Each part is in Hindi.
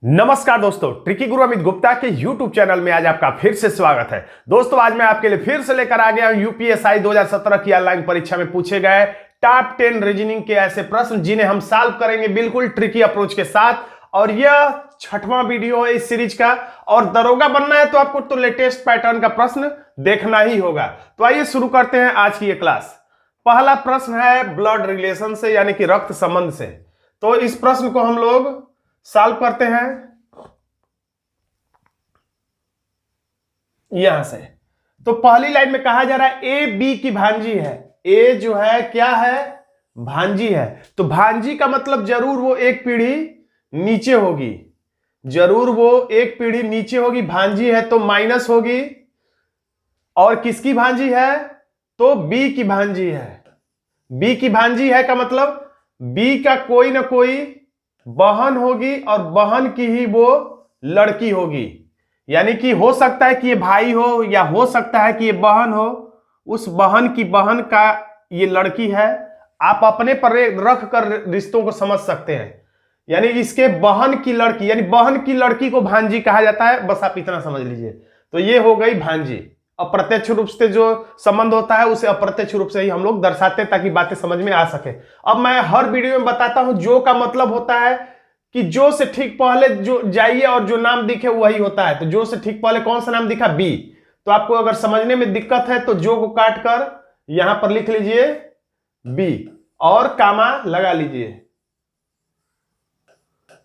नमस्कार दोस्तों, ट्रिकी गुरु अमित गुप्ता के YouTube चैनल में आज आपका फिर से स्वागत है। दोस्तों आज मैं आपके लिए फिर से लेकर आ गया हूं यूपीएससी 2017 की ऑनलाइन परीक्षा में पूछे गए टॉप 10 रीजनिंग के ऐसे प्रश्न जिन्हें हम सॉल्व करेंगे बिल्कुल ट्रिकी अप्रोच के साथ। और यह 6वां वीडियो है इस सीरीज का। और दरोगा बनना है तो आपको तो लेटेस्ट पैटर्न का प्रश्न देखना ही होगा। तो आइए शुरू करते हैं आज की ये क्लास। पहला प्रश्न है ब्लड रिलेशन से, यानी कि रक्त संबंध से। तो इस प्रश्न को हम लोग सॉल्व करते हैं यहां से। तो पहली लाइन में कहा जा रहा है ए बी की भांजी है। ए जो है क्या है? भांजी है। तो भांजी का मतलब जरूर वो एक पीढ़ी नीचे होगी, जरूर वो एक पीढ़ी नीचे होगी। भांजी है तो माइनस होगी। और किसकी भांजी है? तो बी की भांजी है। बी की भांजी है का मतलब बी का कोई ना कोई बहन होगी और बहन की ही वो लड़की होगी। यानी कि हो सकता है कि ये भाई हो या हो सकता है कि ये बहन हो। उस बहन की बहन का ये लड़की है। आप अपने पर रख कर रिश्तों को समझ सकते हैं। यानी इसके बहन की लड़की, यानी बहन की लड़की को भांजी कहा जाता है। बस आप इतना समझ लीजिए। तो ये हो गई भांजी। अप्रत्यक्ष रूप से जो संबंध होता है उसे अप्रत्यक्ष रूप से ही हम लोग दर्शाते हैं ताकि बातें समझ में आ सके। अब मैं हर वीडियो में बताता हूं जो का मतलब होता है कि जो से ठीक पहले जो जाइए और जो नाम दिखे वही होता है। तो जो से ठीक पहले कौन सा नाम दिखा? बी। तो आपको अगर समझने में दिक्कत है तो जो को काट कर यहां पर लिख लीजिए बी और कामा लगा लीजिए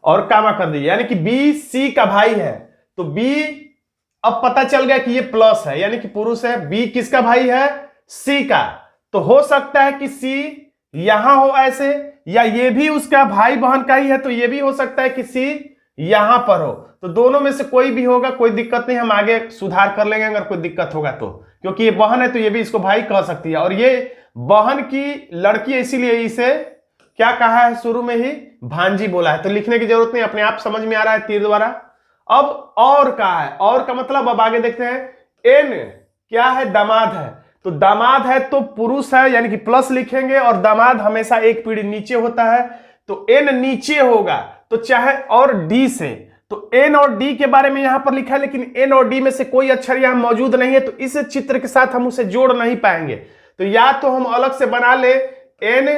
और कामा कर दीजिए। यानी कि बी सी का भाई है। तो बी अब पता चल गया कि ये प्लस है, यानी कि पुरुष है। बी किसका भाई है? सी का। तो हो सकता है कि सी यहां हो ऐसे, या ये भी उसका भाई बहन का ही है तो ये भी हो सकता है कि सी यहां पर हो। तो दोनों में से कोई भी होगा, कोई दिक्कत नहीं, हम आगे सुधार कर लेंगे अगर कोई दिक्कत होगा तो। क्योंकि ये बहन है तो ये भी इसको भाई कह सकती है। और ये बहन की लड़की है, इसीलिए इसे क्या कहा है? शुरू में ही भांजी बोला है। तो लिखने की जरूरत नहीं, अपने आप समझ में आ रहा है तीर द्वारा। अब और का है, और का मतलब अब आगे देखते हैं। एन क्या है? दामाद है। तो दामाद है तो पुरुष है, यानी कि प्लस लिखेंगे। और दामाद हमेशा एक पीढ़ी नीचे होता है तो एन नीचे होगा। तो चाहे और डी से, तो एन और डी के बारे में यहां पर लिखा है, लेकिन एन और डी में से कोई अक्षर यहां मौजूद नहीं है तो इस चित्र के साथ हम उसे जोड़ नहीं पाएंगे। तो या तो हम अलग से बना ले। एन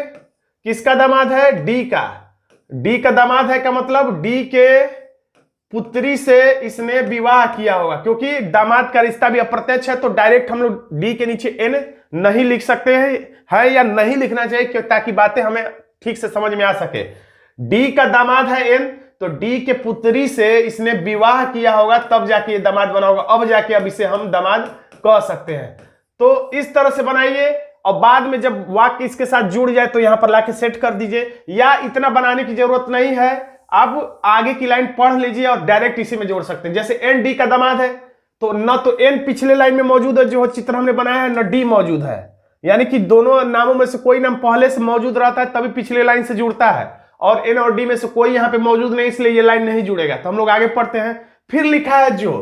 किसका दामाद है? डी का। डी का दामाद है का मतलब डी के पुत्री से इसने विवाह किया होगा। क्योंकि दामाद का रिश्ता भी अप्रत्यक्ष है तो डायरेक्ट हम लोग डी के नीचे एन नहीं लिख सकते हैं, है या नहीं लिखना चाहिए ताकि बातें हमें ठीक से समझ में आ सके। डी का दामाद है एन, तो डी के पुत्री से इसने विवाह किया होगा तब जाके ये दामाद बना होगा। अब जाके अब इसे हम दामाद कह सकते हैं। तो इस तरह से बनाइए और बाद में जब वाक्य इसके साथ जुड़ जाए तो यहां पर लाके सेट कर दीजिए। या इतना बनाने की जरूरत नहीं है, अब आगे की लाइन पढ़ लीजिए और डायरेक्ट इसी में जोड़ सकते हैं। जैसे एन डी का दामाद है तो न तो एन पिछले लाइन में मौजूद है जो चित्र हमने बनाया है, न डी मौजूद है। यानी कि दोनों नामों में से कोई नाम पहले से मौजूद रहता है तभी पिछले लाइन से जुड़ता है। और एन और डी में से कोई यहां पे मौजूद नहीं, इसलिए ये लाइन नहीं जुड़ेगा। तो हम लोग आगे पढ़ते हैं। फिर लिखा है जो,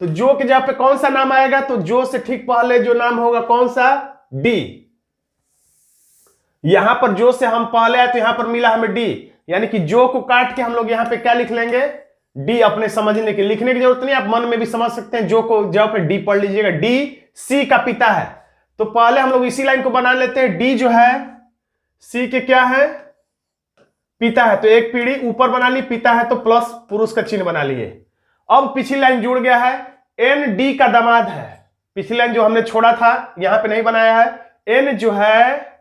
तो जो के जगह पे कौन सा नाम आएगा? तो जो से ठीक पहले जो नाम होगा कौन सा? डी। यहां पर जो से हम पहले आए तो यहां पर मिला हमें डी, यानी कि जो को काट के हम लोग यहां पे क्या लिख लेंगे? डी। अपने समझने के लिखने की जरूरत नहीं, आप मन में भी समझ सकते हैं। जो को जगह पे डी पढ़ लीजिएगा। डी सी का पिता है। तो पहले हम लोग इसी लाइन को बना लेते हैं। डी जो है सी के क्या है? पिता है। तो एक पीढ़ी ऊपर बना ली, पिता है तो प्लस पुरुष का चिन्ह बना लिए। अब पिछली लाइन जुड़ गया है। एन डी का दामाद है। पिछली लाइन जो हमने छोड़ा था यहां पे नहीं बनाया है। एन जो है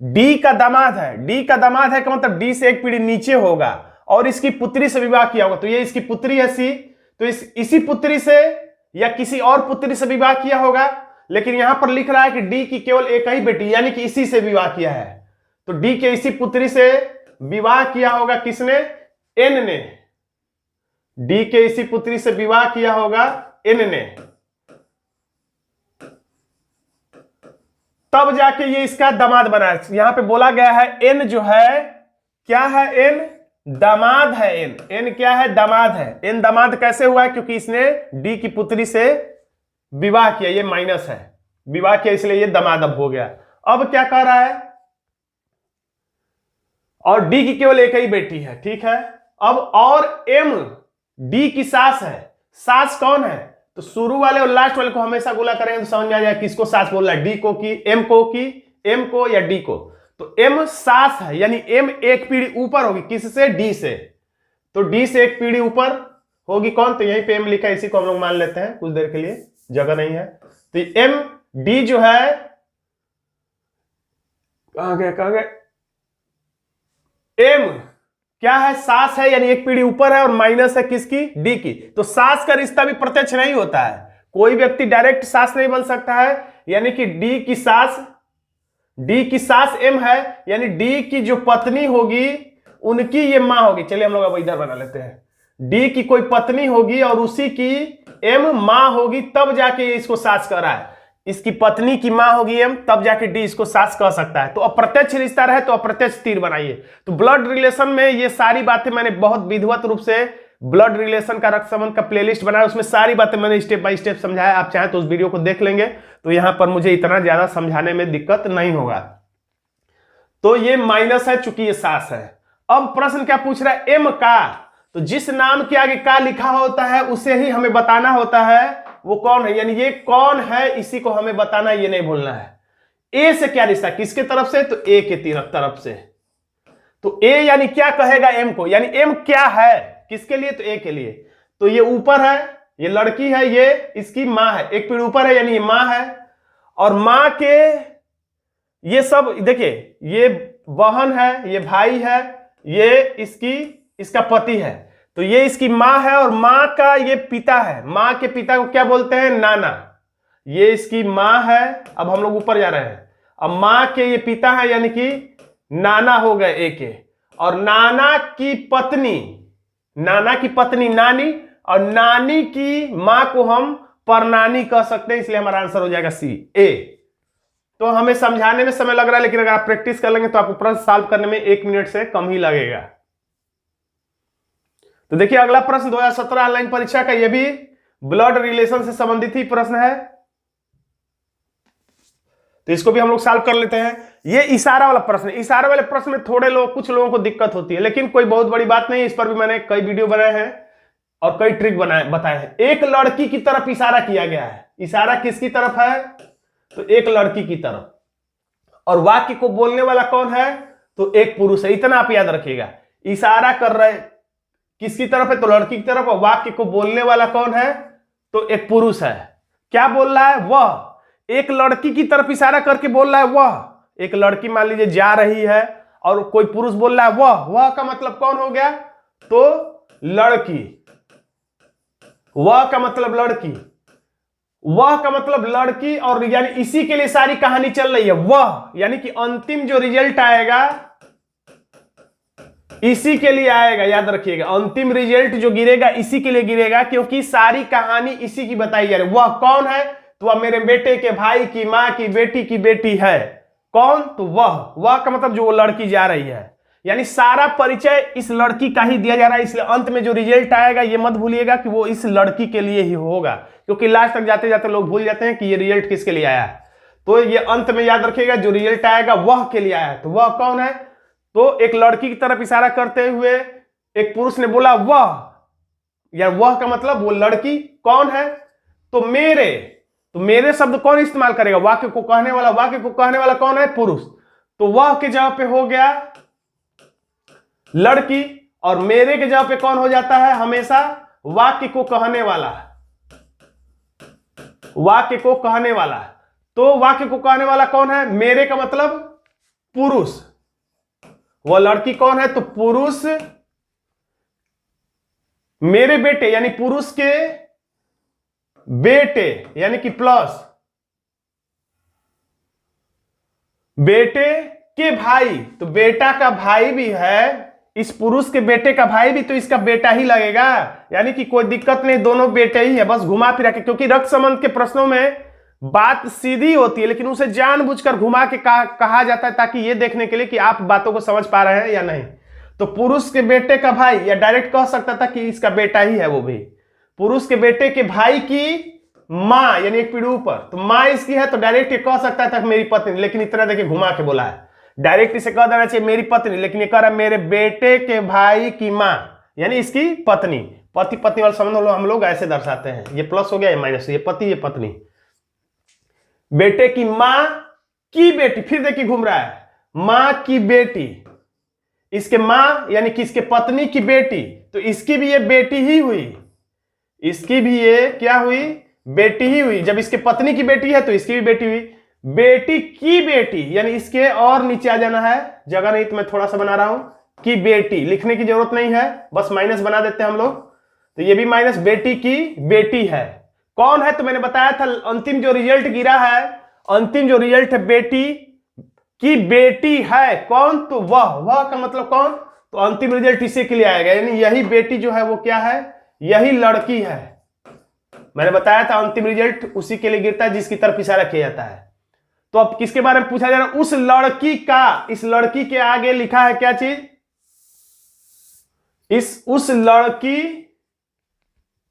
डी का दामाद है। डी का दामाद है का मतलब डी से एक पीढ़ी नीचे होगा और इसकी पुत्री से विवाह किया होगा। तो ये इसकी पुत्री है सी, तो इसी पुत्री से या किसी और पुत्री से विवाह किया होगा। लेकिन यहां पर लिख रहा है कि डी की केवल एक ही बेटी, यानी कि इसी से विवाह किया है। तो डी के इसी पुत्री से विवाह किया होगा किसने? एन ने। डी के इसी पुत्री से विवाह किया होगा एन ने। तब जाके ये इसका दामाद बना है। यहां पे बोला गया है एन जो है क्या है? एन दामाद है। एन क्या है? दामाद है। एन दामाद कैसे हुआ है? क्योंकि इसने डी की पुत्री से विवाह किया, ये माइनस है, विवाह किया इसलिए ये दामाद अब हो गया। अब क्या कह रहा है? और डी की केवल एक ही बेटी है, ठीक है। अब और एम डी की सास है। सास कौन है? तो शुरू वाले और लास्ट वाले को हमेशा गुना करेंगे तो समझ में आ जाए किसको सास बोल रहा है, डी को कि एम को या डी को। तो एम सास है, यानी एम एक पीढ़ी ऊपर होगी किससे? डी से। तो डी से एक पीढ़ी ऊपर होगी कौन? तो यहीं पे एम लिखा है, इसी को हम लोग मान लेते हैं कुछ देर के लिए, जगह नहीं है। तो एम डी जो है, कहां गए, एम क्या है? सास है, यानी एक पीढ़ी ऊपर है, और माइनस है किसकी? डी की। तो सास का रिश्ता भी प्रत्यक्ष नहीं होता है, कोई व्यक्ति डायरेक्ट सास नहीं बन सकता है, यानी कि डी की सास एम है, यानी डी की जो पत्नी होगी उनकी ये मां होगी। चलिए हम लोग अब इधर बना लेते हैं, डी की कोई पत्नी होगी और उसी की एम मां होगी, तब जाके इसको सास कह रहा है। इसकी पत्नी की मां होगी एम, तब जाके डी इसको सास कह सकता है। तो अप्रत्यक्ष रिश्ता रहे तो अप्रत्यक्ष तीर बनाइए। तो ब्लड रिलेशन में ये सारी बातें मैंने बहुत विधिवत रूप से ब्लड रिलेशन का, रक्त संबंध का प्लेलिस्ट बनाया, उसमें सारी बातें मैंने स्टेप बाय स्टेप समझाया। आप चाहें तो उस वीडियो को देख लेंगे, तो यहां पर मुझे इतना ज्यादा समझाने में दिक्कत नहीं होगा। तो ये माइनस है चूंकि ये सास है। अब प्रश्न क्या पूछ रहा है? एम का, तो जिस नाम के आगे का लिखा होता है उसे ही हमें बताना होता है वो कौन है, यानी ये कौन है इसी को हमें बताना है, ये नहीं भूलना है। ए से क्या रिश्ता, किसके तरफ से? तो ए के तरफ से। तो ए यानी क्या कहेगा एम को, यानी एम क्या है किसके लिए? तो ए के लिए। तो ये ऊपर है, ये लड़की है, ये इसकी मां है, एक पीढ़ी ऊपर है यानी ये मां है। और मां के ये सब देखिए, ये बहन है, ये भाई है, ये इसका पति है। तो ये इसकी मां है और मां का ये पिता है। मां के पिता को क्या बोलते हैं? नाना। ये इसकी मां है। अब हम लोग ऊपर जा रहे हैं। अब मां के ये पिता है, यानी कि नाना हो गए ए के। और नाना की पत्नी नानी, और नानी की मां को हम परनानी कह सकते हैं, इसलिए हमारा आंसर हो जाएगा सी, ए। तो हमें समझाने में समय लग रहा है, लेकिन अगर आप प्रैक्टिस कर लेंगे तो आपको प्रश्न सॉल्व करने में 1 मिनट से कम ही लगेगा। तो देखिए अगला प्रश्न 2017 ऑनलाइन परीक्षा का, यह भी ब्लड रिलेशन से संबंधित ही प्रश्न है, तो इसको भी हम लोग सॉल्व कर लेते हैं। ये इशारा वाला प्रश्न है। इशारा वाले प्रश्न में कुछ लोगों को दिक्कत होती है, लेकिन कोई बहुत बड़ी बात नहीं है। इस पर भी मैंने कई वीडियो बनाए हैं और कई ट्रिक बताए हैं। एक लड़की की तरफ इशारा किया गया है। इशारा किसकी तरफ है? तो एक लड़की की तरफ। और वाक्य को बोलने वाला कौन है? तो एक पुरुष है। इतना आप याद रखिएगा, इशारा कर रहे किसकी तरफ है? तो लड़की की तरफ। और वाक्य को बोलने वाला कौन है? तो एक पुरुष है। क्या बोल रहा है? वह। एक लड़की की तरफ इशारा करके बोल रहा है वह। एक लड़की मान लीजिए जा रही है और कोई पुरुष बोल रहा है वह का मतलब कौन हो गया? तो लड़की। वह का मतलब लड़की, और यानी इसी के लिए सारी कहानी चल रही है। वह यानी कि अंतिम जो रिजल्ट आएगा इसी के लिए आएगा, याद रखिएगा। अंतिम रिजल्ट जो गिरेगा इसी के लिए गिरेगा, क्योंकि सारी कहानी इसी की बताई जा रही है। वह कौन है? तो वह मेरे बेटे के भाई की मां की बेटी की बेटी है। कौन? तो वह का मतलब जो वो लड़की जा रही है, यानी सारा परिचय इस लड़की का ही दिया जा रहा है। इसलिए अंत में जो रिजल्ट आएगा ये मत भूलिएगा कि वो इस लड़की के लिए ही होगा, क्योंकि लास्ट तक जाते जाते लोग भूल जाते हैं कि ये रिजल्ट किसके लिए आया है। तो ये अंत में याद रखिएगा, जो रिजल्ट आएगा वह के लिए आया है। तो वह कौन है? तो एक लड़की की तरफ इशारा करते हुए एक पुरुष ने बोला वह, या वह का मतलब वो लड़की कौन है? तो मेरे शब्द कौन इस्तेमाल करेगा? वाक्य को कहने वाला कौन है? पुरुष। तो वह के जगह पे हो गया लड़की, और मेरे के जगह पे कौन हो जाता है? हमेशा वाक्य को कहने वाला। तो वाक्य को कहने वाला कौन है? मेरे का मतलब पुरुष। वह लड़की कौन है? तो पुरुष। मेरे बेटे यानी पुरुष के बेटे, यानी कि प्लस बेटे के भाई। तो बेटा का भाई भी है, इस पुरुष के बेटे का भाई भी, तो इसका बेटा ही लगेगा। यानी कि कोई दिक्कत नहीं, दोनों बेटे ही है, बस घुमा फिरा के। क्योंकि रक्त संबंध के प्रश्नों में बात सीधी होती है, लेकिन उसे जानबूझकर घुमा के कहा जाता है, ताकि ये देखने के लिए कि आप बातों को समझ पा रहे हैं या नहीं। तो पुरुष के बेटे का भाई, या डायरेक्ट कह सकता था कि इसका बेटा ही है, वो भी पुरुष के बेटे के भाई की मां, यानी एक पीढ़ी ऊपर। तो मां इसकी है, तो डायरेक्ट ये कह सकता था मेरी पत्नी, लेकिन इतना देखिए घुमा के बोला है। डायरेक्ट इसे कह देना चाहिए मेरी पत्नी, लेकिन ये कह रहा है मेरे बेटे के भाई की मां, यानी इसकी पत्नी। पति पत्नी वाला संबंध हम लोग ऐसे दर्शाते हैं, ये प्लस हो गया, ये माइनस, ये पति ये पत्नी। बेटे की मां की बेटी, फिर देखिए घूम रहा है, मां की बेटी, इसके मां यानी कि इसके पत्नी की बेटी, तो इसकी भी ये बेटी ही हुई, इसकी भी ये क्या हुई, बेटी ही हुई। जब इसके पत्नी की बेटी है तो इसकी भी बेटी हुई। बेटी की बेटी यानी इसके और नीचे आ जाना है, जगह नहीं तो मैं थोड़ा सा बना रहा हूं कि बेटी, लिखने की जरूरत नहीं है, बस माइनस बना देते हैं हम लोग। तो ये भी माइनस, बेटी की बेटी है। कौन है, तो मैंने बताया था अंतिम जो रिजल्ट गिरा है, अंतिम जो रिजल्ट है बेटी की बेटी है, कौन, तो वह का मतलब कौन, तो अंतिम रिजल्ट इसी के लिए आएगा, यानी यही बेटी जो है वो क्या है, यही लड़की है। मैंने बताया था अंतिम रिजल्ट उसी के लिए गिरता है जिसकी तरफ इशारा किया जाता है। तो अब किसके बारे में पूछा जा रहा है, उस लड़की का, इस लड़की के आगे लिखा है क्या चीज, उस लड़की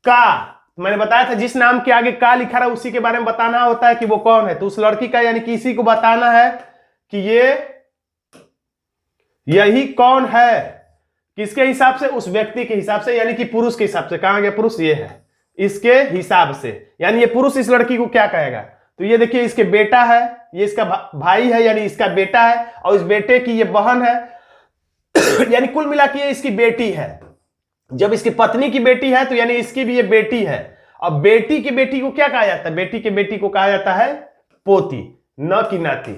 का, मैंने बताया था जिस नाम के आगे का लिखा रहा है उसी के बारे में बताना होता है कि वो कौन है। तो उस लड़की का यानी कि इसी को बताना है कि यही कौन है, किसके हिसाब से, उस व्यक्ति के हिसाब से, यानी कि पुरुष के हिसाब से। कहां गया पुरुष, ये है, इसके हिसाब से, यानी ये पुरुष इस लड़की को क्या कहेगा, तो ये देखिए इसके बेटा है, ये इसका भाई है यानी इसका बेटा है, और इस बेटे की ये बहन है यानी कुल मिला के ये इसकी बेटी है। जब इसकी पत्नी की बेटी है तो यानी इसकी भी ये बेटी है। अब बेटी की बेटी को क्या कहा जाता है, बेटी की बेटी को कहा जाता है पोती, न कि नाती।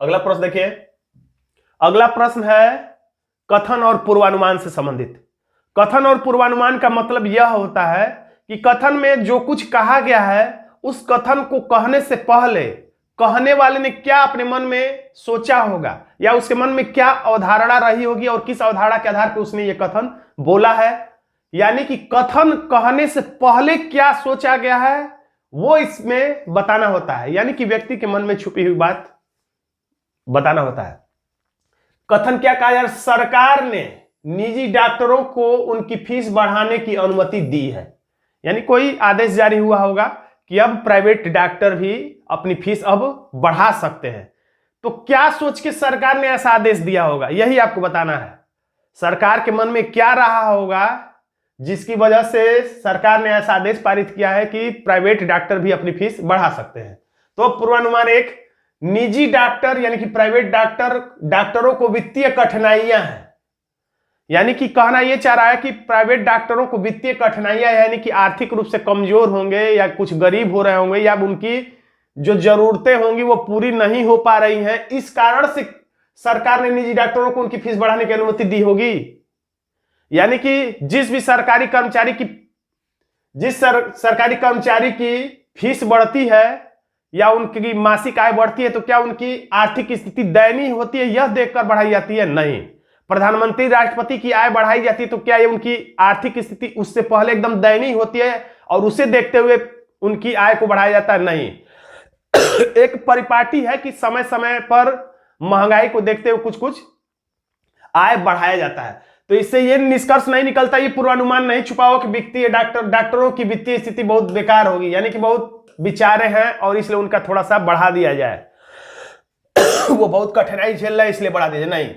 अगला प्रश्न देखिए, अगला प्रश्न है कथन और पूर्वानुमान से संबंधित। कथन और पूर्वानुमान का मतलब यह होता है कि कथन में जो कुछ कहा गया है उस कथन को कहने से पहले कहने वाले ने क्या अपने मन में सोचा होगा, या उसके मन में क्या अवधारणा रही होगी और किस अवधारणा के आधार पर उसने यह कथन बोला है। यानी कि कथन कहने से पहले क्या सोचा गया है वो इसमें बताना होता है, यानी कि व्यक्ति के मन में छुपी हुई बात बताना होता है। कथन क्या कहा यार, सरकार ने निजी डॉक्टरों को उनकी फीस बढ़ाने की अनुमति दी है, यानी कोई आदेश जारी हुआ होगा कि अब प्राइवेट डॉक्टर भी अपनी फीस अब बढ़ा सकते हैं। तो क्या सोच के सरकार ने ऐसा आदेश दिया होगा, यही आपको बताना है। सरकार के मन में क्या रहा होगा जिसकी वजह से सरकार ने ऐसा आदेश पारित किया है कि प्राइवेट डॉक्टर भी अपनी फीस बढ़ा सकते हैं। तो पूर्वानुमान एक, निजी डॉक्टर यानी कि प्राइवेट डॉक्टरों को वित्तीय कठिनाइयां हैं, यानी कि कहना यह चाह रहा है कि प्राइवेट डॉक्टरों को वित्तीय कठिनाइयां, यानी कि आर्थिक रूप से कमजोर होंगे या कुछ गरीब हो रहे होंगे या उनकी जो जरूरतें होंगी वो पूरी नहीं हो पा रही हैं, इस कारण से सरकार ने निजी डॉक्टरों को उनकी फीस बढ़ाने की अनुमति दी होगी। यानी कि जिस सरकारी कर्मचारी की फीस बढ़ती है या उनकी मासिक आय बढ़ती है तो क्या उनकी आर्थिक स्थिति दयनीय होती है यह देखकर बढ़ाई जाती है, नहीं। प्रधानमंत्री राष्ट्रपति की आय बढ़ाई जाती है तो क्या ये उनकी आर्थिक स्थिति उससे पहले एकदम दयनीय होती है और उसे देखते हुए उनकी आय को बढ़ाया जाता है, नहीं। एक परिपाटी है कि समय समय पर महंगाई को देखते हुए कुछ कुछ आय बढ़ाया जाता है। तो इससे यह निष्कर्ष नहीं निकलता, ये पूर्वानुमान नहीं छुपा हो कि वित्तीय डॉक्टरों की वित्तीय स्थिति बहुत बेकार होगी, यानी कि बहुत बेचारे हैं और इसलिए उनका थोड़ा सा बढ़ा दिया जाए वो बहुत कठिनाई झेल रहा है इसलिए बढ़ा दिया जाए, नहीं।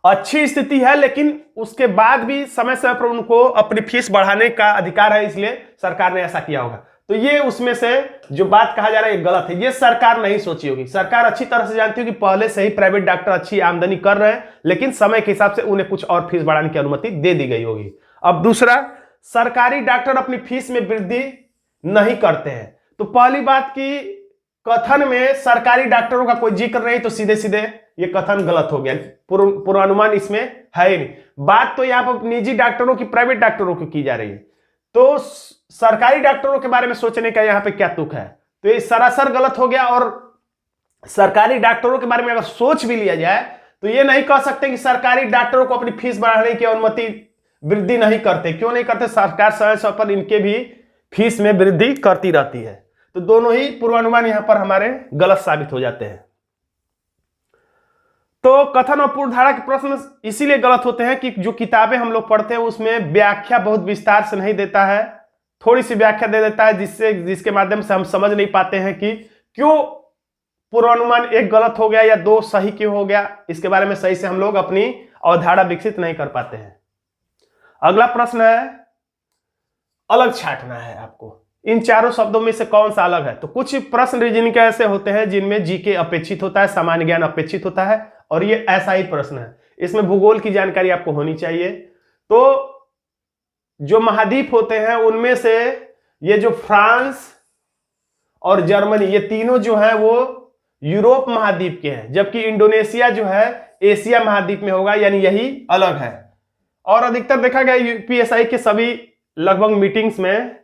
अच्छी स्थिति है लेकिन उसके बाद भी समय समय पर उनको अपनी फीस बढ़ाने का अधिकार है, इसलिए सरकार ने ऐसा किया होगा। तो ये उसमें से जो बात कहा जा रहा है ये गलत है, ये सरकार नहीं सोची होगी। सरकार अच्छी तरह से जानती होगी पहले से ही प्राइवेट डॉक्टर अच्छी आमदनी कर रहे हैं, लेकिन समय के हिसाब से उन्हें कुछ और फीस बढ़ाने की अनुमति दे दी गई होगी। अब दूसरा, सरकारी डॉक्टर अपनी फीस में वृद्धि नहीं करते हैं। तो पहली बात की कथन में सरकारी डॉक्टरों का कोई जिक्र नहीं, तो सीधे सीधे ये कथन गलत हो गया, पूर्वानुमान इसमें है ही नहीं। बात तो यहां पर निजी डॉक्टरों की, प्राइवेट डॉक्टरों की जा रही है, तो सरकारी डॉक्टरों के बारे में सोचने का यहां पे क्या तुक है, तो ये सरासर गलत हो गया। और सरकारी डॉक्टरों के बारे में अगर सोच भी लिया जाए तो ये नहीं कह सकते कि सरकारी डॉक्टरों को अपनी फीस बढ़ाने की अनुमति वृद्धि नहीं करते। क्यों नहीं करते, सरकार समय समय पर इनके भी फीस में वृद्धि करती रहती है। तो दोनों ही पूर्वानुमान यहां पर हमारे गलत साबित हो जाते हैं। तो कथन और पूर्वधारा के प्रश्न इसीलिए गलत होते हैं कि जो किताबें हम लोग पढ़ते हैं उसमें व्याख्या बहुत विस्तार से नहीं देता है, थोड़ी सी व्याख्या दे देता है जिसके माध्यम से हम समझ नहीं पाते हैं कि क्यों पूर्वानुमान एक गलत हो गया या दो सही क्यों हो गया। इसके बारे में सही से हम लोग अपनी अवधारणा विकसित नहीं कर पाते हैं। अगला प्रश्न है, अलग छांटना है आपको। इन चारों शब्दों में से कौन सा अलग है? तो कुछ प्रश्न रीजनिंग के ऐसे होते हैं जिनमें जीके अपेक्षित होता है, सामान्य ज्ञान अपेक्षित होता है, और ये ऐसा ही प्रश्न है। इसमें भूगोल की जानकारी आपको होनी चाहिए। तो जो महाद्वीप होते हैं उनमें से ये जो फ्रांस और जर्मनी, ये तीनों जो है वो यूरोप महाद्वीप के हैं, जबकि इंडोनेशिया जो है एशिया महाद्वीप में होगा, यानी यही अलग है। और अधिकतर देखा गया यूपीएससी के सभी लगभग मीटिंग्स में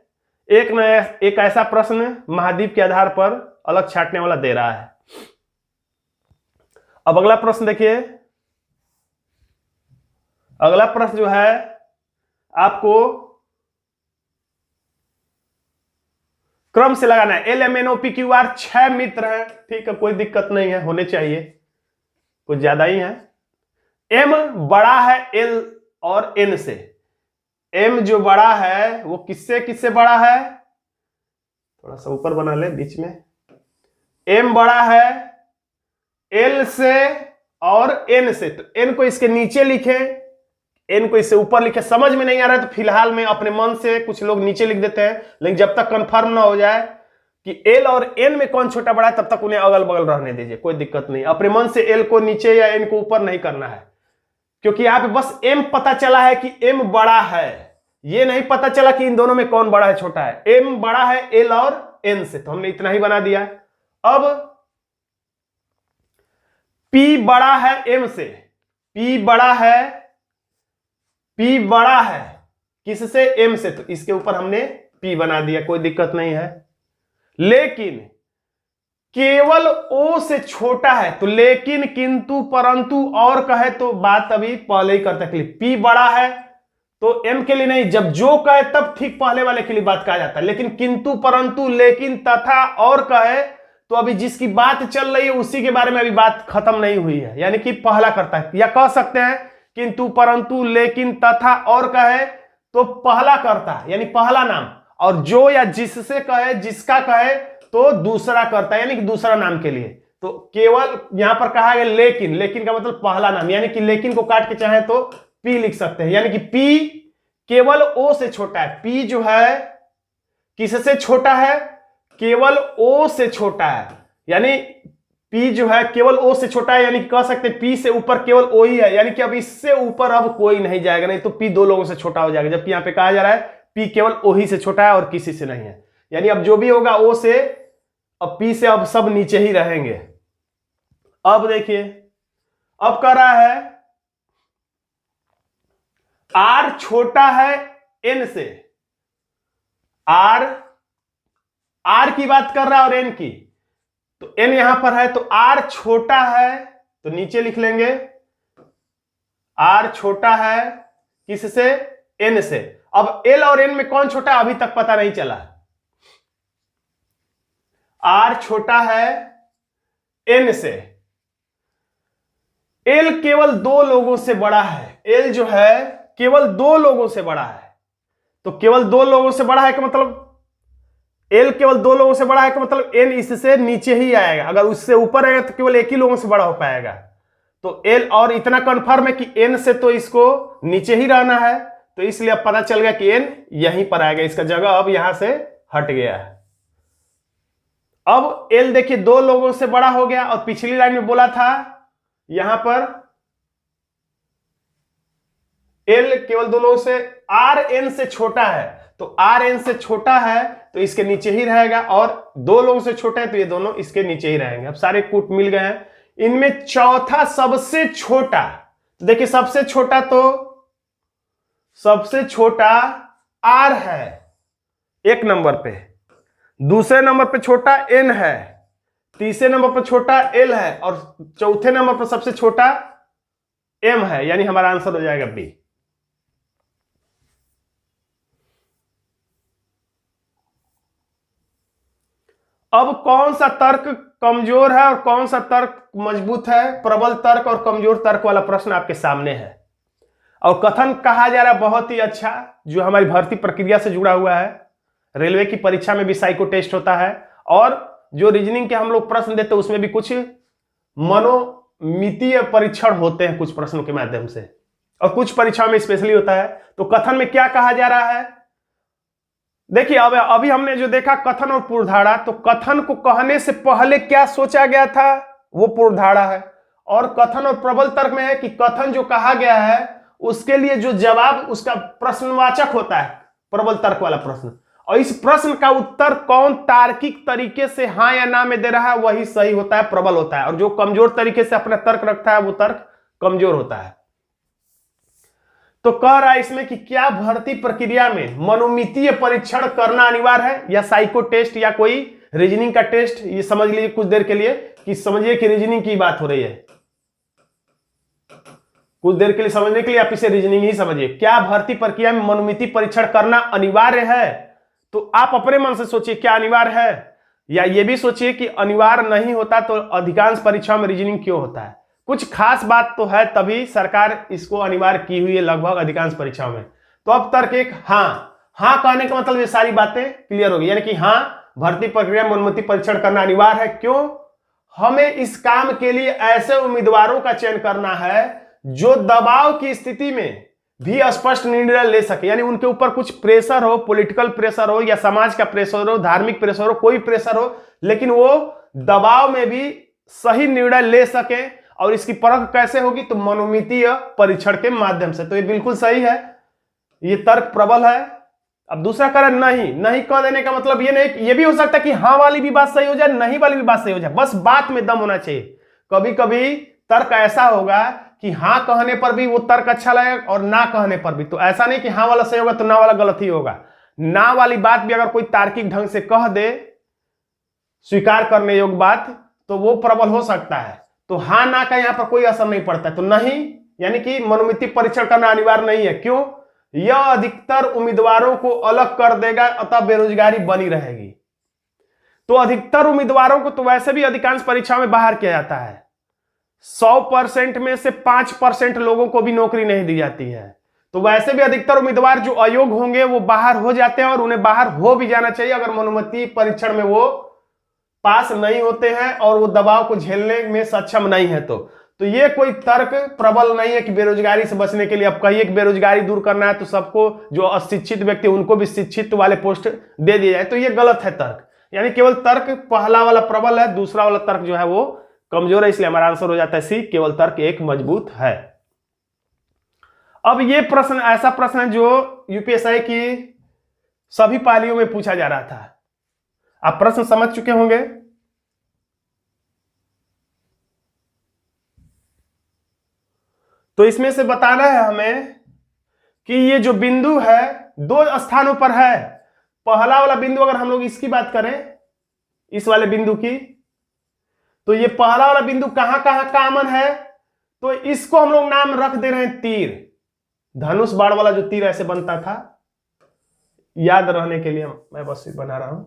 एक ऐसा प्रश्न महाद्वीप के आधार पर अलग छांटने वाला दे रहा है। अब अगला प्रश्न देखिए। अगला प्रश्न जो है आपको क्रम से लगाना है। LMNOPQR 6 मित्र हैं, ठीक है, कोई दिक्कत नहीं है, होने चाहिए, कुछ ज्यादा ही है। M बड़ा है L और N से। M जो बड़ा है वो किससे बड़ा है? थोड़ा सा ऊपर बना ले बीच में। M बड़ा है L से और N से, तो N को इसके नीचे लिखे, N को इससे ऊपर लिखे। समझ में नहीं आ रहा है तो फिलहाल में अपने मन से कुछ लोग नीचे लिख देते हैं, लेकिन जब तक कंफर्म ना हो जाए कि L और N में कौन छोटा बड़ा है तब तक उन्हें अगल बगल रहने दीजिए, कोई दिक्कत नहीं। अपने मन से L को नीचे या N को ऊपर नहीं करना है, क्योंकि यहां पे बस M पता चला है कि M बड़ा है, ये नहीं पता चला कि इन दोनों में कौन बड़ा है छोटा है। M बड़ा है L और N से, तो हमने इतना ही बना दिया। अब P बड़ा है M से। P बड़ा है किससे? M से, तो इसके ऊपर हमने P बना दिया, कोई दिक्कत नहीं है। लेकिन केवल O से छोटा है, तो लेकिन, किंतु, परंतु और कहे तो बात अभी पहले ही करते हैं। P बड़ा है तो M के लिए नहीं, जब जो कहे तब ठीक पहले वाले के लिए बात कहा जाता है। लेकिन किंतु, परंतु, लेकिन, तथा और कहे तो अभी जिसकी बात चल रही है उसी के बारे में अभी बात खत्म नहीं हुई है, यानी कि पहला करता है। या कह सकते हैं किंतु, परंतु, लेकिन, तथा और कहे तो पहला करता है, यानी पहला नाम, और जो या जिससे कहे, जिसका कहे तो दूसरा करता है, यानी कि दूसरा नाम के लिए। तो केवल यहां पर कहा गया लेकिन, लेकिन का मतलब पहला नाम, यानी कि लेकिन को काट के चाहे तो P लिख सकते हैं, यानी कि P केवल O से छोटा है। P जो है किससे छोटा है? केवल O से छोटा है, यानी P जो है केवल O से छोटा है, यानी कह सकते हैं P से ऊपर केवल O ही है, यानी कि अब इससे ऊपर अब कोई नहीं जाएगा, नहीं तो P दो लोगों से छोटा हो जाएगा। जबकि यहां पे कहा जा रहा है P केवल O ही से छोटा है और किसी से नहीं है, यानी अब जो भी होगा O से, अब P से अब सब नीचे ही रहेंगे। अब देखिए, अब कह रहा है R छोटा है N से। R की बात कर रहा है और N की, तो N यहां पर है तो R छोटा है, तो नीचे लिख लेंगे R छोटा है किससे? N से। अब L और N में कौन छोटा है अभी तक पता नहीं चला। R छोटा है N से। L केवल दो लोगों से बड़ा है। L जो है केवल दो लोगों से बड़ा है, तो केवल दो लोगों से बड़ा है का मतलब L केवल दो लोगों से बड़ा है का मतलब N इससे नीचे ही आएगा। अगर उससे ऊपर आएगा तो केवल एक ही लोगों से बड़ा हो पाएगा। तो L, और इतना कंफर्म है कि N से तो इसको नीचे ही रहना है, तो इसलिए अब पता चल गया कि N यहीं पर आएगा, इसका जगह अब यहां से हट गया है। अब L देखिए दो लोगों से बड़ा हो गया, और पिछली लाइन में बोला था यहां पर L केवल दो लोगों से, R N से छोटा है, तो R N से छोटा है तो इसके नीचे ही रहेगा, और दो लोगों से छोटा है तो ये दोनों इसके नीचे ही रहेंगे। अब सारे कूट मिल गए हैं। इनमें चौथा सबसे छोटा, तो देखिए सबसे छोटा R है एक नंबर पे, दूसरे नंबर पे छोटा N है, तीसरे नंबर पर छोटा L है, और चौथे नंबर पर सबसे छोटा M है, यानी हमारा आंसर हो जाएगा B। अब कौन सा तर्क कमजोर है और कौन सा तर्क मजबूत है? प्रबल तर्क और कमजोर तर्क वाला प्रश्न आपके सामने है, और कथन कहा जा रहा है बहुत ही अच्छा, जो हमारी भर्ती प्रक्रिया से जुड़ा हुआ है। रेलवे की परीक्षा में भी साइको टेस्ट होता है, और जो रीजनिंग के हम लोग प्रश्न देते हैं उसमें भी कुछ मनोमितीय परीक्षण होते हैं कुछ प्रश्नों के माध्यम से, और कुछ परीक्षाओं में स्पेशली होता है। तो कथन में क्या कहा जा रहा है, देखिए अब अभी हमने जो देखा कथन और पूर्वधारा, तो कथन को कहने से पहले क्या सोचा गया था वो पूर्वधारा है, और कथन और प्रबल तर्क में है कि कथन जो कहा गया है उसके लिए जो जवाब उसका प्रश्नवाचक होता है, प्रबल तर्क वाला प्रश्न, और इस प्रश्न का उत्तर कौन तार्किक तरीके से हाँ या ना में दे रहा है वही सही होता है, प्रबल होता है, और जो कमजोर तरीके से अपना तर्क रखता है वो तर्क कमजोर होता है। तो कह रहा है इसमें कि क्या भर्ती प्रक्रिया में मनोमितीय परीक्षण करना अनिवार्य है, या साइको टेस्ट या कोई रीजनिंग का टेस्ट। ये समझ लीजिए कुछ देर के लिए कि समझिए कि रीजनिंग की बात हो रही है, कुछ देर के लिए समझने के लिए आप इसे रीजनिंग ही समझिए। क्या भर्ती प्रक्रिया में मनोमितीय परीक्षण करना अनिवार्य है, तो आप अपने मन से सोचिए क्या अनिवार्य है, या ये भी सोचिए कि अनिवार्य नहीं होता तो अधिकांश परीक्षाओं में रीजनिंग क्यों होता है। कुछ खास बात तो है तभी सरकार इसको अनिवार्य की हुई है लगभग अधिकांश परीक्षाओं में। तो अब तर्क एक, हाँ कहने का मतलब ये सारी बातें क्लियर होगी, यानी कि हाँ भर्ती प्रक्रिया में मनोमितीय परीक्षण करना अनिवार्य है। क्यों, हमें इस काम के लिए ऐसे उम्मीदवारों का चयन करना है जो दबाव की स्थिति में भी स्पष्ट निर्णय ले सके, यानी उनके ऊपर कुछ प्रेशर हो, पॉलिटिकल प्रेशर हो या समाज का प्रेशर हो, धार्मिक प्रेशर हो, कोई प्रेशर हो, लेकिन वो दबाव में भी सही निर्णय ले सके। और इसकी परख कैसे होगी, तो मनोमितीय परीक्षण के माध्यम से। तो ये बिल्कुल सही है, ये तर्क प्रबल है। अब दूसरा कारण नहीं कह देने का मतलब ये नहीं, ये भी हो सकता है कि हाँ वाली भी बात सही हो जाए, नहीं वाली भी बात सही हो जाए, बस बात में दम होना चाहिए। कभी कभी तर्क ऐसा होगा कि हाँ कहने पर भी वो तर्क अच्छा लगेगा और ना कहने पर भी, तो ऐसा नहीं कि हाँ वाला सही होगा तो ना वाला गलत ही होगा। ना वाली बात भी अगर कोई तार्किक ढंग से कह दे, स्वीकार करने योग्य बात, तो वो प्रबल हो सकता है। तो हाँ ना का यहां पर कोई असर नहीं पड़ता है। तो नहीं यानी कि मनोमितीय परीक्षण करना अनिवार्य नहीं है। क्यों, यह अधिकतर उम्मीदवारों को अलग कर देगा, अतः बेरोजगारी बनी रहेगी। तो अधिकतर उम्मीदवारों को तो वैसे भी अधिकांश परीक्षाओं में बाहर किया जाता है, 100% में से 5% लोगों को भी नौकरी नहीं दी जाती है। तो वैसे भी अधिकतर उम्मीदवार जो अयोग्य होंगे वो बाहर हो जाते हैं, और उन्हें बाहर हो भी जाना चाहिए अगर मनोमितीय परीक्षण में वो पास नहीं होते हैं और वो दबाव को झेलने में सक्षम नहीं है। तो ये कोई तर्क प्रबल नहीं है कि बेरोजगारी से बचने के लिए अब कहिए कि बेरोजगारी दूर करना है तो सबको, जो अशिक्षित व्यक्ति उनको भी शिक्षित वाले पोस्ट दे दिए जाए, तो ये गलत है तर्क। यानी केवल तर्क पहला वाला प्रबल है, दूसरा वाला तर्क जो है वो कमजोर है, इसलिए हमारा आंसर हो जाता है सी, केवल तर्क एक मजबूत है। अब ये प्रश्न ऐसा प्रश्न है जो यूपीएससी की सभी पालियों में पूछा जा रहा था। आप प्रश्न समझ चुके होंगे। तो इसमें से बताना है हमें कि ये जो बिंदु है दो स्थानों पर है। पहला वाला बिंदु अगर हम लोग इसकी बात करें, इस वाले बिंदु की, तो ये पहला वाला बिंदु कहां कहां कॉमन है, तो इसको हम लोग नाम रख दे रहे हैं तीर। धनुष बाण वाला जो तीर ऐसे बनता था, याद रहने के लिए मैं बस बना रहा हूं,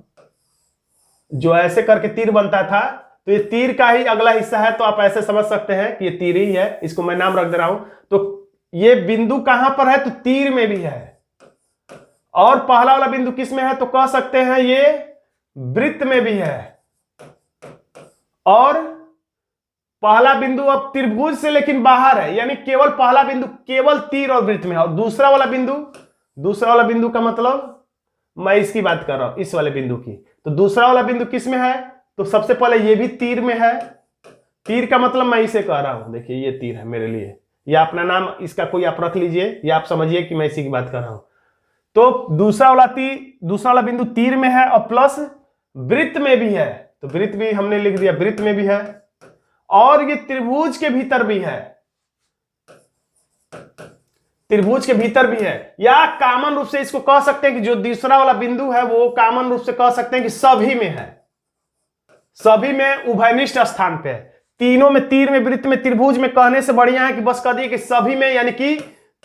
जो ऐसे करके तीर बनता था, तो ये तीर का ही अगला हिस्सा है। तो आप ऐसे समझ सकते हैं कि ये तीर ही है, इसको मैं नाम रख दे रहा हूं। तो ये बिंदु कहां पर है, तो तीर में भी है। और पहला वाला बिंदु किस में है, तो कह सकते हैं ये वृत्त में भी है। और पहला बिंदु अब त्रिभुज से लेकिन बाहर है, यानी केवल पहला बिंदु केवल तीर और वृत्त में है। और दूसरा वाला बिंदु का मतलब मैं इसकी बात कर रहा हूं, इस वाले बिंदु की। तो दूसरा वाला बिंदु किस में है, तो सबसे पहले ये भी तीर में है। तीर का मतलब मैं इसे कह रहा हूं, देखिए ये तीर है मेरे लिए, या अपना नाम इसका कोई आप रख लीजिए, या आप समझिए कि मैं इसी की बात कर रहा हूं। तो दूसरा वाला बिंदु तीर में है और प्लस वृत्त में भी है। तो वृत्त भी हमने लिख दिया, वृत्त में भी है, और ये त्रिभुज के भीतर भी है, त्रिभुज के भीतर भी है। या कॉमन रूप से इसको कह सकते हैं कि जो दूसरा वाला बिंदु है वो कॉमन रूप से कह सकते हैं कि सभी में है, सभी में उभयनिष्ठ स्थान पे है। तीनों में, तीर में, वृत्त में, त्रिभुज में कहने से बढ़िया है कि बस कह दिए कि सभी में, यानी कि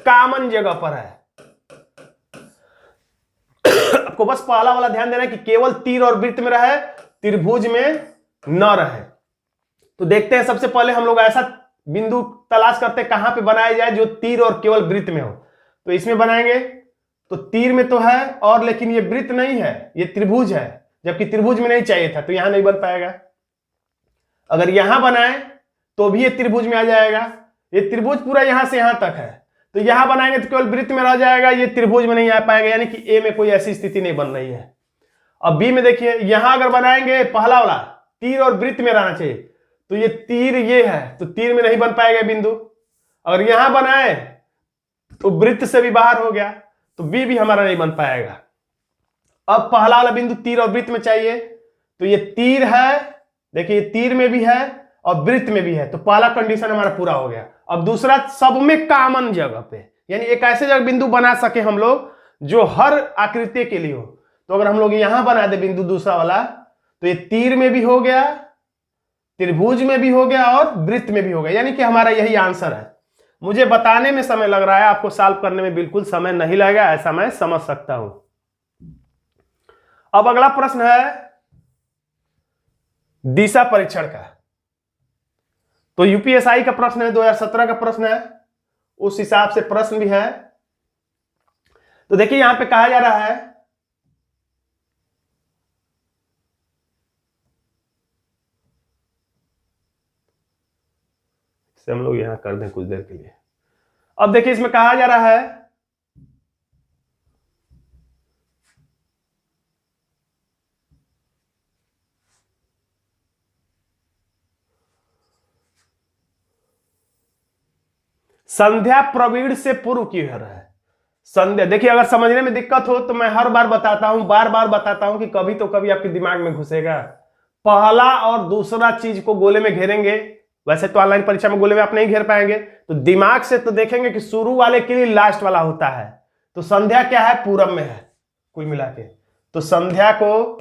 कॉमन जगह पर है। आपको बस पहला वाला ध्यान देना है कि केवल तीर और वृत्त में रहे, त्रिभुज में न रहे। तो देखते हैं, सबसे पहले हम लोग ऐसा बिंदु तलाश करते हैं कहां पे बनाया जाए जो तीर और केवल वृत्त में हो। तो इसमें बनाएंगे, तो तीर में तो है और, लेकिन ये वृत्त नहीं है, ये त्रिभुज है, जबकि त्रिभुज में नहीं चाहिए था, तो यहां नहीं बन पाएगा। अगर यहां बनाए तो भी ये त्रिभुज में आ जाएगा, ये त्रिभुज पूरा यहां से यहां तक है, तो यहां बनाएंगे तो केवल वृत्त में रह जाएगा, ये त्रिभुज में नहीं आ पाएगा, यानी कि ए में कोई ऐसी स्थिति नहीं बन रही है। अब बी में देखिए, यहां अगर बनाएंगे पहला वाला तीर और वृत्त में रहना चाहिए, तो ये तीर ये है, तो तीर में नहीं बन पाएगा बिंदु। अगर यहां बनाए तो वृत्त से भी बाहर हो गया, तो बी भी हमारा नहीं बन पाएगा। अब पहला वाला बिंदु तीर और वृत्त में चाहिए, तो ये तीर है, देखिए तीर में भी है और वृत्त में भी है, तो पहला कंडीशन हमारा पूरा हो गया। अब दूसरा, सब में कॉमन जगह पे, यानी एक ऐसे जगह बिंदु बना सके हम लोग जो हर आकृति के लिए हो। तो अगर हम लोग यहां बना दे बिंदु दूसरा वाला, तो ये तीर में भी हो गया, त्रिभुज में भी हो गया और वृत्त में भी हो गया, यानी कि हमारा यही आंसर है। मुझे बताने में समय लग रहा है, आपको सॉल्व करने में बिल्कुल समय नहीं लगेगा, ऐसा मैं समझ सकता हूं। अब अगला प्रश्न है दिशा परीक्षण का। तो यूपीएसआई का प्रश्न है, 2017 का प्रश्न है, उस हिसाब से प्रश्न भी है। तो देखिए यहां पे कहा जा रहा है से हम लोग यहां कर दें कुछ देर के लिए। अब देखिए इसमें कहा जा रहा है संध्या प्रवीण से पूर्व की ओर है। संध्या, देखिए अगर समझने में दिक्कत हो तो मैं हर बार बताता हूं, बार बार बताता हूं कि कभी तो कभी आपके दिमाग में घुसेगा। पहला और दूसरा चीज को गोले में घेरेंगे, वैसे तो ऑनलाइन परीक्षा में गोले में आप नहीं घेर पाएंगे, तो दिमाग से तो देखेंगे कि शुरू वाले के लिए लास्ट वाला होता है। तो संध्या क्या है, पूरब में है कुल मिला के, तो संध्या को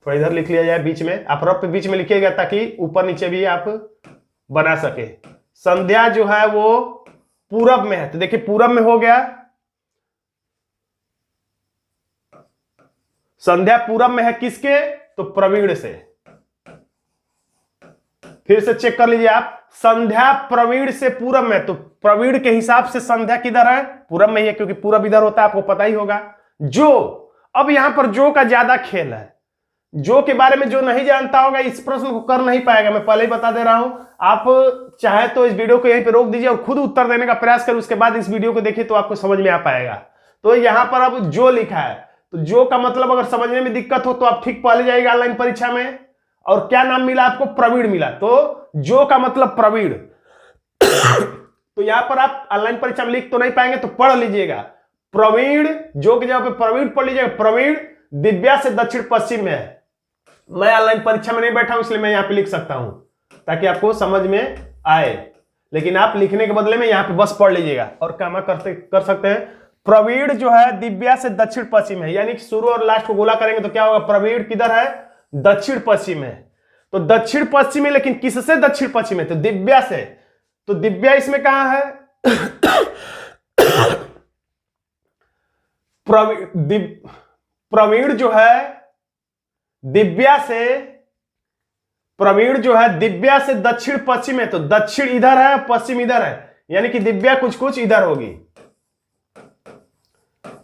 थोड़ा इधर लिख लिया जाए बीच में, आप रफ पे बीच में लिखिएगा ताकि ऊपर नीचे भी आप बना सके। संध्या जो है वो पूरब में है, तो देखिए पूरब में हो गया, संध्या पूरब में है किसके, तो प्रवीण से। फिर से चेक कर लीजिए आप, संध्या प्रवीण से पूरब में, तो प्रवीण के हिसाब से संध्या किधर है, पूरब में ही है, क्योंकि पूरब इधर होता है, आपको पता ही होगा। जो, अब यहां पर जो का ज्यादा खेल है, जो के बारे में जो नहीं जानता होगा इस प्रश्न को कर नहीं पाएगा, मैं पहले ही बता दे रहा हूं। आप चाहे तो इस वीडियो को यहीं पे रोक दीजिए और खुद उत्तर देने का प्रयास करें, उसके बाद इस वीडियो को देखिए तो आपको समझ में आ पाएगा। तो यहां पर अब जो लिखा है, तो जो का मतलब अगर समझने में दिक्कत हो तो आप ठीक पहले जाइएगा ऑनलाइन परीक्षा में, और क्या नाम मिला आपको, प्रवीण मिला, तो जो का मतलब प्रवीण। तो यहां पर आप ऑनलाइन परीक्षा में लिख तो नहीं पाएंगे, तो पढ़ लीजिएगा प्रवीण, जो की जगह पे प्रवीण पढ़ लीजिएगा। प्रवीण दिव्या से दक्षिण पश्चिम में है। मैं ऑनलाइन परीक्षा में नहीं बैठा हूं इसलिए मैं यहां पे लिख सकता हूं ताकि आपको समझ में आए, लेकिन आप लिखने के बदले में यहां पे बस पढ़ लीजिएगा और काम कर सकते हैं। प्रवीण जो है दिव्या से दक्षिण पश्चिम है, यानी कि शुरू और लास्ट को गोला करेंगे तो क्या होगा, प्रवीण किधर है, दक्षिण पश्चिम है। तो दक्षिण पश्चिम है, लेकिन किससे दक्षिण पश्चिम है, तो दिव्या से। तो दिव्या इसमें कहां है, प्रवीण जो है दिव्या से, प्रवीण जो है दिव्या से दक्षिण पश्चिम है, तो दक्षिण इधर है पश्चिम इधर है, यानी कि दिव्या कुछ कुछ इधर होगी।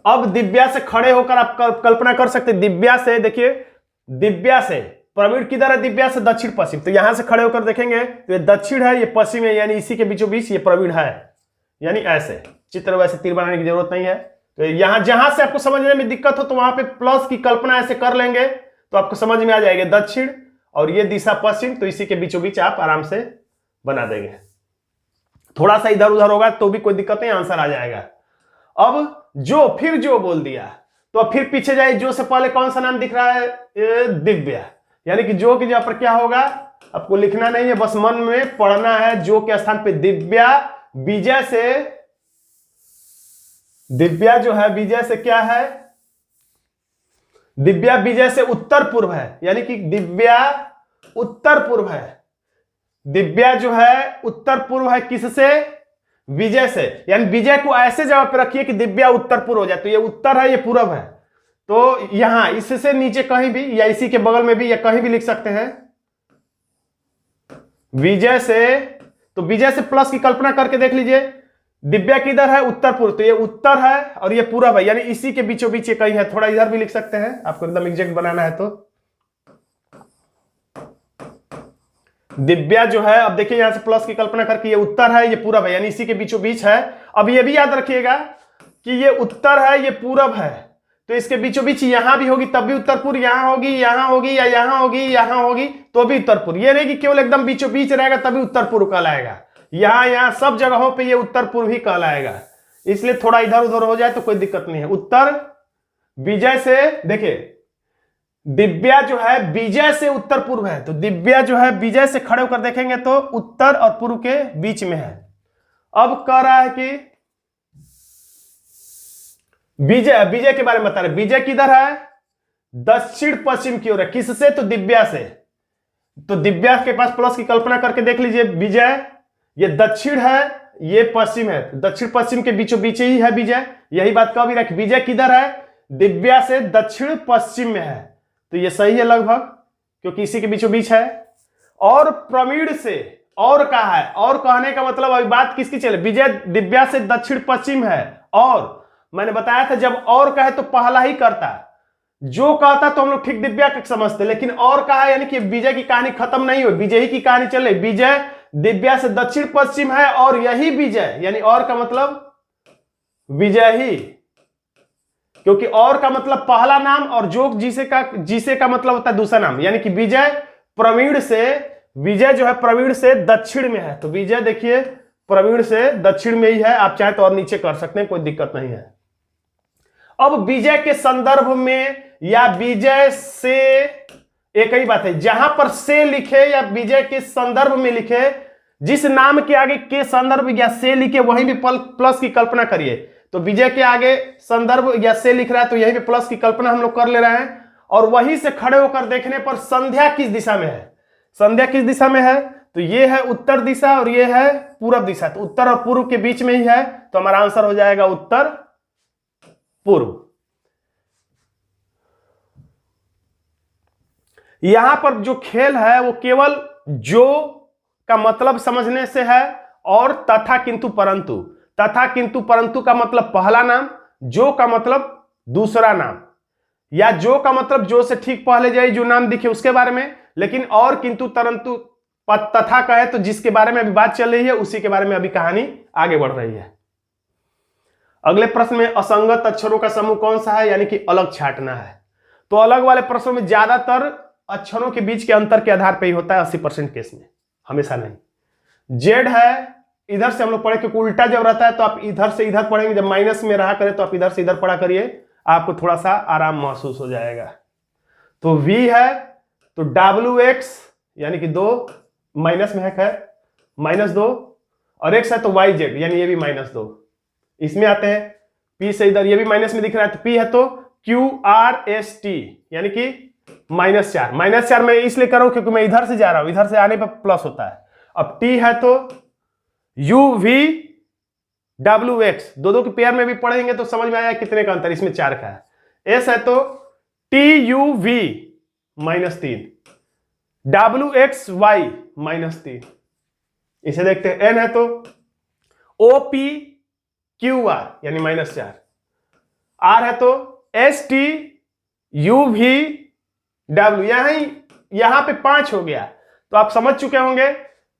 अब दिव्या से खड़े होकर आप कल्पना कर सकते हैं, दिव्या से, देखिए दिव्या से प्रवीण किधर है, दिव्या से दक्षिण पश्चिम, तो यहां से खड़े होकर देखेंगे तो ये दक्षिण है, ये पश्चिम है, यानी इसी के बीचों बीच ये प्रवीण है, यानी ऐसे चित्र, वैसे तीर बनाने की जरूरत नहीं है। तो यहां जहां से आपको समझने में दिक्कत हो तो वहां पे प्लस की कल्पना ऐसे कर लेंगे तो आपको समझ में आ जाएगा, दक्षिण और ये दिशा पश्चिम, तो इसी के बीचों बीच आप आराम से बना देंगे। थोड़ा सा इधर उधर होगा तो भी कोई दिक्कत नहीं, आंसर आ जाएगा। अब जो, फिर जो बोल दिया, तो अब फिर पीछे जाए, जो से पहले कौन सा नाम दिख रहा है, दिव्या, यानी कि जो की जगह पर क्या होगा, आपको लिखना नहीं है, बस मन में पढ़ना है। जो के स्थान पे दिव्या, विजय से, दिव्या जो है विजय से क्या है, दिव्या विजय से उत्तर पूर्व है, यानी कि दिव्या उत्तर पूर्व है। दिव्या जो है उत्तर पूर्व है किससे, विजय से, यानी विजय को ऐसे जगह पे रखिए कि दिव्या उत्तर पूर्व हो जाए, तो ये उत्तर है ये पूर्व है, तो यहां इससे नीचे कहीं भी या इसी के बगल में भी या कहीं भी लिख सकते हैं विजय से। तो विजय से प्लस की कल्पना करके देख लीजिए, दिव्या किधर है? उत्तर पूर्व, तो ये उत्तर है और ये पूरब है, यानी इसी के बीचों बीच ये कहीं है। थोड़ा इधर भी लिख सकते हैं, आपको एकदम एग्जैक्ट बनाना है तो। दिव्या जो है, अब देखिए यहां से प्लस की कल्पना करके, ये उत्तर है, ये पूरब है, यानी इसी के बीचों बीच है। अब ये भी याद रखिएगा कि ये उत्तर है, ये पूरब है, तो इसके बीचों बीच यहां भी होगी तब भी उत्तर पूर्व, यहां होगी, यहां होगी, या यहां होगी, यहां होगी तो भी उत्तर पूर्व। ये नहीं कि केवल एकदम बीचों बीच रहेगा तभी उत्तर पूर्व कहलाएगा, यहां सब जगहों पे ये उत्तर पूर्व ही कहलाएगा। इसलिए थोड़ा इधर उधर हो जाए तो कोई दिक्कत नहीं है। उत्तर विजय से, देखिए दिव्या जो है विजय से उत्तर पूर्व है, तो दिव्या जो है विजय से खड़े होकर देखेंगे तो उत्तर और पूर्व के बीच में है। अब कह रहा है कि विजय, विजय के बारे में बता रहे, विजय किधर है? दक्षिण पश्चिम की ओर है। किससे? तो दिव्या से। तो दिव्या के पास प्लस की कल्पना करके देख लीजिए, विजय ये दक्षिण है, ये पश्चिम है, दक्षिण पश्चिम के बीचों बीच ही है विजय। यही बात कह भी रखी, विजय किधर है? दिव्या से दक्षिण पश्चिम में है, तो ये सही है लगभग, क्योंकि इसी के बीचों बीच है। और प्रवीण से, और कहा है, और कहने का मतलब अभी बात किसकी चले, विजय दिव्या से दक्षिण पश्चिम है। और मैंने बताया था जब और कहे तो पहला ही करता, जो कहता तो हम लोग ठीक दिव्या का समझते, लेकिन और कहा यानी कि विजय की कहानी खत्म नहीं हुई, विजय ही की कहानी चले। विजय दिव्या से दक्षिण पश्चिम है और यही विजय, यानी और का मतलब विजय ही, क्योंकि और का मतलब पहला नाम और जो जिसे का मतलब होता है दूसरा नाम, यानी कि विजय प्रवीण से, विजय जो है प्रवीण से दक्षिण में है, तो विजय देखिए प्रवीण से दक्षिण में ही है। आप चाहे तो और नीचे कर सकते हैं, कोई दिक्कत नहीं है। अब विजय के संदर्भ में या विजय से, एक ही बात है, जहां पर से लिखे या विजय के संदर्भ में लिखे, जिस नाम के आगे के संदर्भ या से लिखे वहीं भी प्लस की कल्पना करिए। तो विजय के आगे संदर्भ या से लिख रहा है तो यहीं पे प्लस की कल्पना हम लोग कर ले रहे हैं। और वहीं से खड़े होकर देखने पर संध्या किस दिशा में है, संध्या किस दिशा में है, तो ये है उत्तर दिशा और ये है पूरब दिशा, तो उत्तर और पूर्व के बीच में ही है, तो हमारा आंसर हो जाएगा उत्तर पूर्व। यहां पर जो खेल है वो केवल जो का मतलब समझने से है, और तथा किंतु परंतु, तथा किंतु परंतु का मतलब पहला नाम, जो का मतलब दूसरा नाम, या जो का मतलब जो से ठीक पहले जाए जो नाम दिखे उसके बारे में, लेकिन और किंतु परंतु तथा कहे तो जिसके बारे में अभी बात चल रही है उसी के बारे में अभी कहानी आगे बढ़ रही है। अगले प्रश्न में असंगत अक्षरों का समूह कौन सा है, यानी कि अलग छांटना है। तो अलग वाले प्रश्नों में ज्यादातर अक्षरों के बीच के अंतर के आधार पर ही होता है, 80% केस में, हमेशा नहीं। जेड है, इधर से हम लोग पढ़े क्योंकि उल्टा जब रहता है तो आप इधर से इधर पढ़ेंगे, जब माइनस में रहा करें तो आप इधर से इधर पढ़ा करिए, आपको थोड़ा सा आराम महसूस हो जाएगा। तो V है तो WX यानी कि 2 माइनस में है, खैर -2, और X है तो YZ यानी ये भी -2। इसमें आते हैं P से, इधर ये भी माइनस में दिख रहा है तो P है तो QRST यानी कि -4। -4 मैं इसलिए कर रहा हूं क्योंकि मैं इधर से जा रहा हूं, इधर से आने पर प्लस होता है। अब T है तो UVWX, दो के पेयर में भी पढ़ेंगे तो समझ में आया कितने का अंतर, इसमें 4 का है। S है तो TUV -3, WXY -3। इसे देखते हैं। N है तो OPQR यानी -4, R है तो STUVW, यहां पे 5 हो गया। तो आप समझ चुके होंगे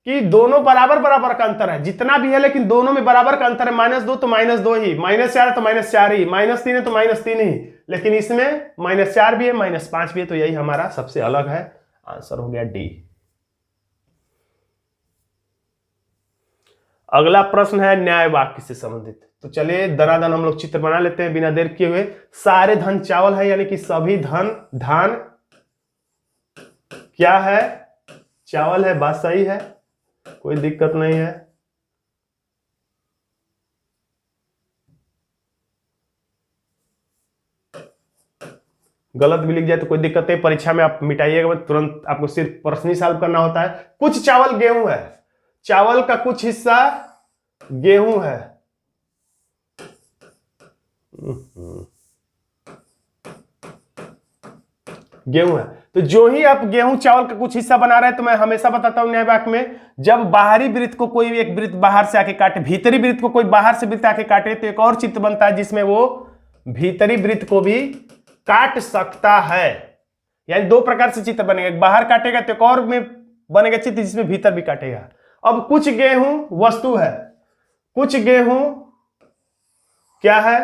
कि दोनों बराबर बराबर का अंतर है, जितना भी है लेकिन दोनों में बराबर का अंतर है। -2 तो -2 ही, -4 है तो -4 ही, -3 है तो -3 ही, लेकिन इसमें -4 भी है -5 भी है, तो यही हमारा सबसे अलग है। आंसर हो गया डी। अगला प्रश्न है न्याय वाक्य से संबंधित। तो चलिए दनादन हम लोग चित्र बना लेते हैं बिना देर किए हुए। सारे धन चावल है यानी कि सभी धन धान क्या है, चावल है, बात सही है, कोई दिक्कत नहीं है। गलत भी लिख जाए तो कोई दिक्कत नहीं, परीक्षा में आप मिटाइएगा, तुरंत आपको सिर्फ प्रश्न ही सॉल्व करना होता है। कुछ चावल गेहूं है, चावल का कुछ हिस्सा गेहूं है। गेहूं है तो जो ही आप गेहूं चावल का कुछ हिस्सा बना रहे हैं, तो मैं हमेशा बताता हूं न्याय वाक्य में, जब बाहरी वृत्त को कोई एक वृत्त बाहर से आके काटे, भीतरी वृत्त को कोई बाहर से वृत्त आके काटे, तो एक और चित्र बनता है जिसमें वो भीतरी वृत्त को भी काट सकता है। यानी दो प्रकार से चित्र बनेगा, एक बाहर काटेगा तो एक और में बनेगा चित्र जिसमें भीतर भी काटेगा। अब कुछ गेहूं वस्तु है, कुछ गेहूं क्या है,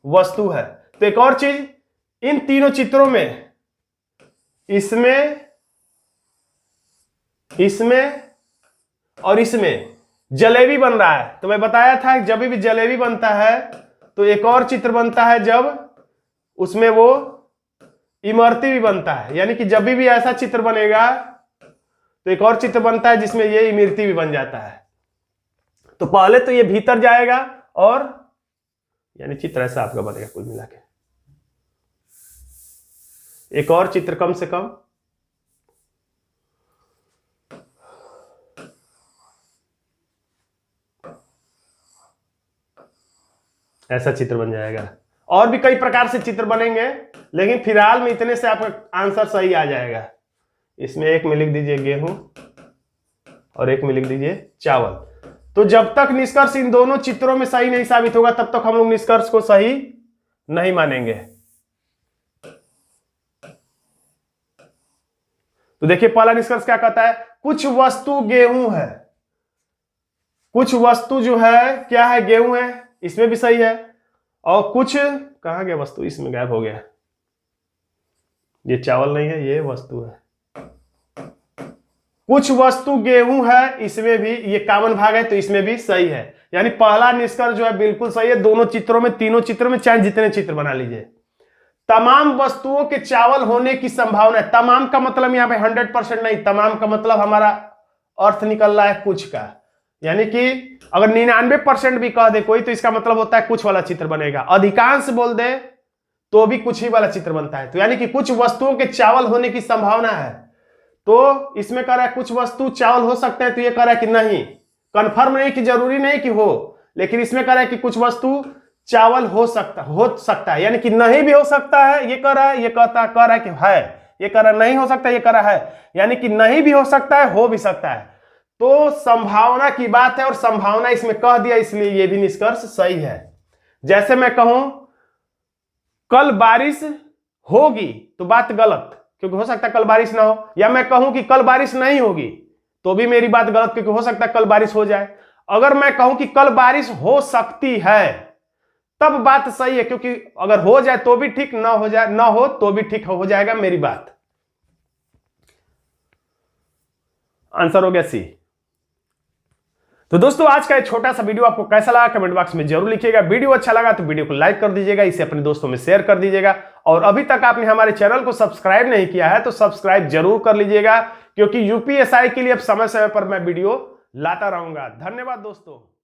वस्तु है। तो एक और चीज, इन तीनों चित्रों में इसमें, इसमें और इसमें जलेबी बन रहा है। तो मैं बताया था जब भी जलेबी बनता है तो एक और चित्र बनता है जब उसमें वो इमरती भी बनता है। यानी कि जब भी ऐसा चित्र बनेगा तो एक और चित्र बनता है जिसमें ये इमरती भी बन जाता है। तो पहले तो ये भीतर जाएगा और यानी चित्र ऐसा आपका बनेगा कुल मिला के। एक और चित्र कम से कम ऐसा चित्र बन जाएगा। और भी कई प्रकार से चित्र बनेंगे, लेकिन फिलहाल में इतने से आपका आंसर सही आ जाएगा। इसमें एक में लिख दीजिए गेहूं और एक में लिख दीजिए चावल। तो जब तक निष्कर्ष इन दोनों चित्रों में सही नहीं साबित होगा तब तक हम लोग निष्कर्ष को सही नहीं मानेंगे। तो देखिए पहला निष्कर्ष क्या कहता है, कुछ वस्तु गेहूं है, कुछ वस्तु जो है क्या है, गेहूं है, इसमें भी सही है। और कुछ कहां गया वस्तु, इसमें गायब हो गया, ये चावल नहीं है, ये वस्तु है। कुछ वस्तु गेहूं है, इसमें भी ये कॉमन भाग है तो इसमें भी सही है। यानी पहला निष्कर्ष जो है बिल्कुल सही है। दोनों चित्रों में, तीनों चित्रों में, चाहे जितने चित्र बना लीजिए, तमाम वस्तुओं के चावल होने की संभावना है। तमाम का मतलब यहां पे 100% नहीं, तमाम का मतलब हमारा अर्थ निकल रहा है कुछ का। यानी कि अगर 99% भी कह दे कोई तो इसका मतलब होता है कुछ वाला चित्र बनेगा। अधिकांश बोल दे तो भी कुछ ही वाला चित्र बनता है। तो यानी कि कुछ वस्तुओं के चावल होने की संभावना है। तो इसमें कह रहा है कुछ वस्तु चावल हो सकते हैं, तो ये कह रहा है कि नहीं, कंफर्म नहीं कि जरूरी नहीं कि हो, लेकिन इसमें कह रहा है कि कुछ वस्तु चावल हो सकता है। यानी कि नहीं भी हो सकता है, ये कह रहा है, ये कह रहा है कि है, ये कह रहा है नहीं हो सकता, ये कह रहा है। यानी कि नहीं भी हो सकता है, हो भी सकता है। तो संभावना की बात है और संभावना इसमें कह दिया, इसलिए ये भी निष्कर्ष सही है। जैसे मैं कहूं कल बारिश होगी तो बात गलत, क्योंकि हो सकता है कल बारिश ना हो। या मैं कहूं कि कल बारिश नहीं होगी तो भी मेरी बात गलत, क्योंकि हो सकता है कल बारिश हो जाए। अगर मैं कहूं कि कल बारिश हो सकती है तब बात सही है, क्योंकि अगर हो जाए तो भी ठीक, ना हो जाए, ना हो तो भी ठीक हो जाएगा मेरी बात। आंसर हो गया सी। तो दोस्तों आज का ये छोटा सा वीडियो आपको कैसा लगा कमेंट बॉक्स में जरूर लिखिएगा। वीडियो अच्छा लगा तो वीडियो को लाइक कर दीजिएगा, इसे अपने दोस्तों में शेयर कर दीजिएगा। और अभी तक आपने हमारे चैनल को सब्सक्राइब नहीं किया है तो सब्सक्राइब जरूर कर लीजिएगा, क्योंकि यूपीएसआई के लिए अब समय समय पर मैं वीडियो लाता रहूंगा। धन्यवाद दोस्तों।